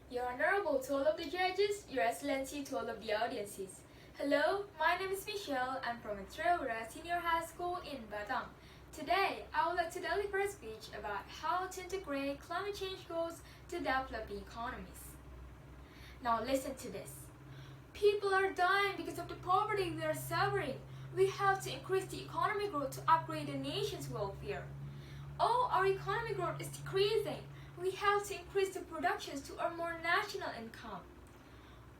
Your Honorable to all of the judges, Your Excellency to all of the audiences. Hello, my name is Michelle. I'm from Selvia Senior High School in Batam. Today, I would like to deliver a speech about how to integrate climate change goals to developing economies. Now listen to this. People are dying because of the poverty we are suffering. We have to increase the economic growth to upgrade the nation's welfare. Oh, our economic growth is decreasing. We have to increase the productions to earn more national income.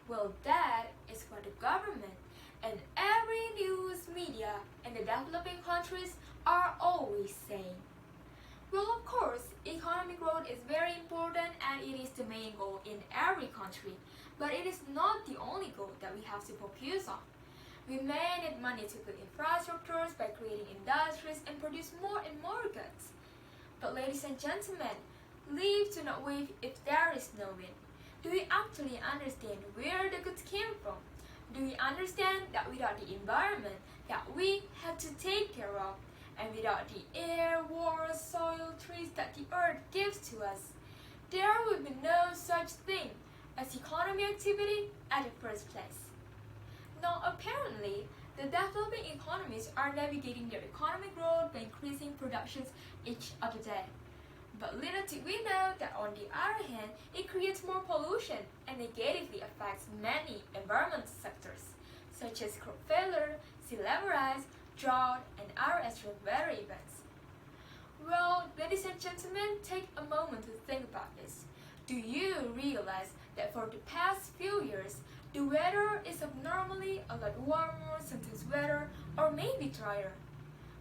Well, that is what the government and every news media in the developing countries are always saying. Well, of course, economic growth is very important and it is the main goal in every country, but it is not the only goal that we have to focus on. We may need money to build infrastructures by creating industries and produce more and more goods. But ladies and gentlemen, live to not wave if there is no wind. Do we actually understand where the goods came from? Do we understand that without the environment that we have to take care of, and without the air, water, soil, trees that the earth gives to us, there will be no such thing as economy activity at the first place. Now apparently, the developing economies are navigating their economic growth by increasing productions each other day. But little did we know that on the other hand, it creates more pollution and negatively affects many environmental sectors, such as crop failure, sea level rise, drought, and other extreme weather events. Well, ladies and gentlemen, take a moment to think about this. Do you realize that for the past few years, the weather is abnormally a lot warmer, sometimes wetter, or maybe drier?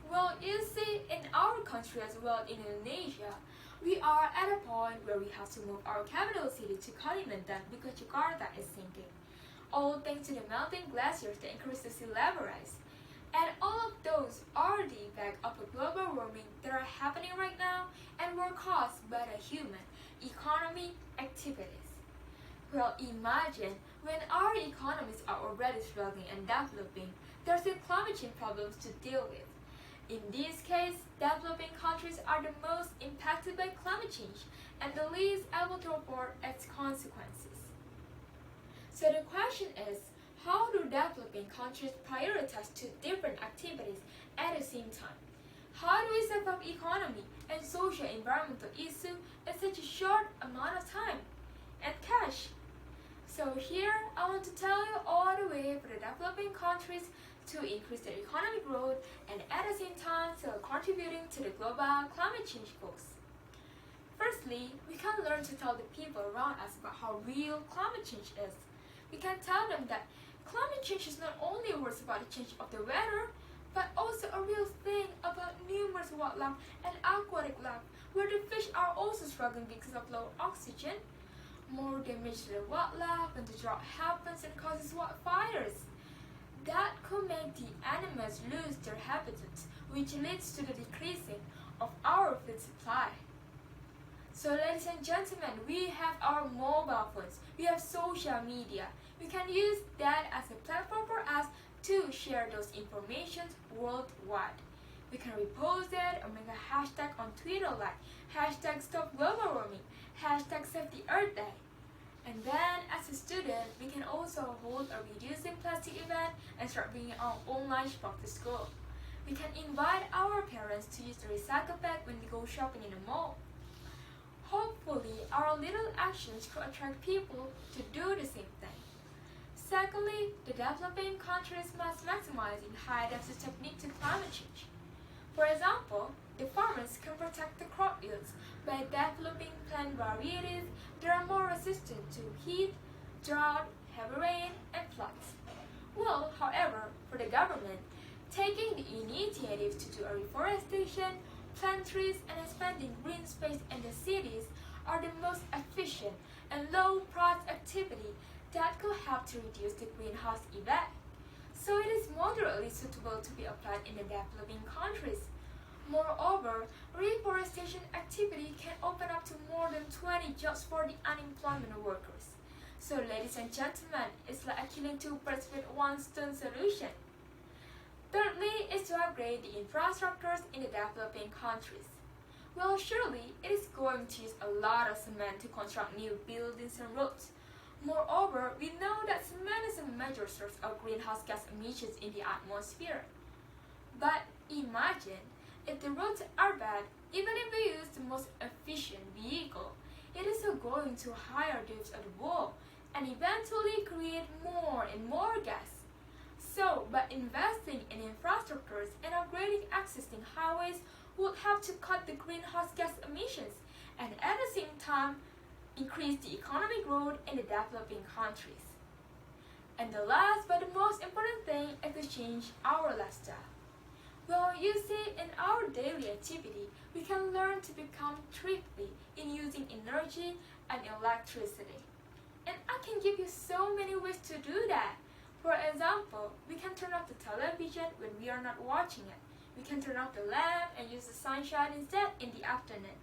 Well, you see, in our country as well, in Indonesia, we are at a point where we have to move our capital city to Kalimantan because Jakarta is sinking. All thanks to the melting glaciers that increase the sea level rise. And all of those are the effect of the global warming that are happening right now and were caused by the human economy activities. Well, imagine when our economies are already struggling and developing, there's still climate change problems to deal with. In this case, developing countries are the most impacted by climate change and the least able to afford its consequences. So the question is, how do developing countries prioritize two different activities at the same time? How do we solve economy and social environmental issues in such a short amount of time and cash? So here I want to tell you all the way for the developing countries to increase their economic growth and at the same time still contributing to the global climate change goals. Firstly, we can learn to tell the people around us about how real climate change is. We can tell them that climate change is not only words about the change of the weather, but also a real thing about numerous wildlife and aquatic life, where the fish are also struggling because of low oxygen. More damage to the wildlife when the drought happens and causes wildfires. That could make the animals lose their habitats, which leads to the decreasing of our food supply. So ladies and gentlemen, we have our mobile phones, we have social media. We can use that as a platform for us to share those information worldwide. We can repost it or make a hashtag on Twitter like hashtag stop global warming, hashtag save the earth day. And then as a student, we can also hold a reducing plastic event and start bringing our own lunchbox to school. We can invite our parents to use the recycle bag when they go shopping in the mall. Hopefully, our little actions could attract people to do the same thing. Secondly, the developing countries must maximize high-density technique to climate change. For example, the farmers can protect the crop yields by developing plant varieties that are more resistant to heat, drought, heavy rain, and floods. Well, however, for the government, taking the initiative to do a reforestation, plant trees, and expanding green space in the cities are the most efficient and low-price activity that could help to reduce the greenhouse effect. So it is moderately suitable to be applied in the developing countries. Moreover, reforestation activity can open up to more than 20 jobs for the unemployment workers. So ladies and gentlemen, it's like a killing two birds with one stone solution. Thirdly is to upgrade the infrastructures in the developing countries. Well, surely it is going to use a lot of cement to construct new buildings and roads. Moreover, we know that cement is a major source of greenhouse gas emissions in the atmosphere. But imagine if the roads are bad, even if we use the most efficient vehicle, it is still going to higher depths of the wall and eventually create more and more gas. So, by investing in infrastructures and upgrading existing highways, would have to cut the greenhouse gas emissions and at the same time increase the economic growth in the developing countries. And the last but the most important thing is to change our lifestyle. Well, you see, in our daily activity, we can learn to become thrifty in using energy and electricity. And I can give you so many ways to do that. For example, we can turn off the television when we are not watching it. We can turn off the lamp and use the sunshine instead in the afternoon.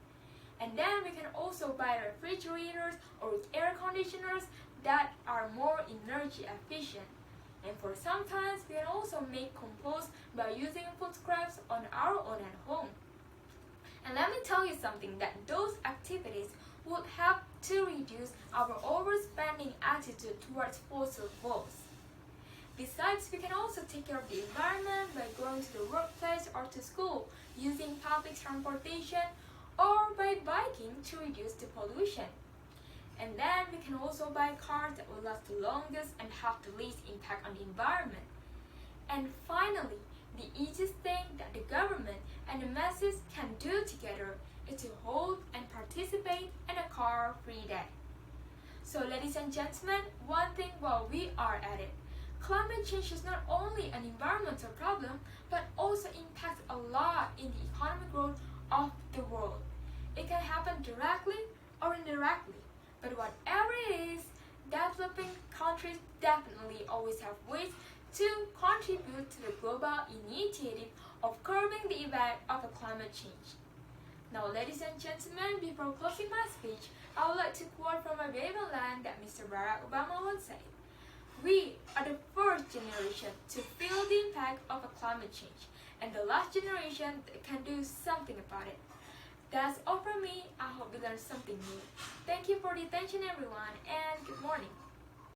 And then we can also buy refrigerators or air conditioners that are more energy efficient. And for sometimes we can also make compost by using food scraps on our own at home. And let me tell you something, that those activities would help to reduce our overspending attitude towards fossil fuels. Besides, we can also take care of the environment by going to the workplace or to school, using public transportation, or by biking to reduce the pollution. And then we can also buy cars that will last the longest and have the least impact on the environment. And finally, the easiest thing that the government and the masses can do together is to hold and participate in a car-free day. So ladies and gentlemen, one thing while we are at it, climate change is not only an environmental problem, but also impacts a lot in the economic growth of the world. It can happen directly or indirectly, but whatever it is, developing countries definitely always have ways to contribute to the global initiative of curbing the effect of climate change. Now, ladies and gentlemen, before closing my speech, I would like to quote from a Raven line that Mr. Barack Obama once said. We are the first generation to feel the impact of climate change, and the last generation that can do something about it. That's all from me. I hope you learned something new. Thank you for the attention, everyone, and good morning.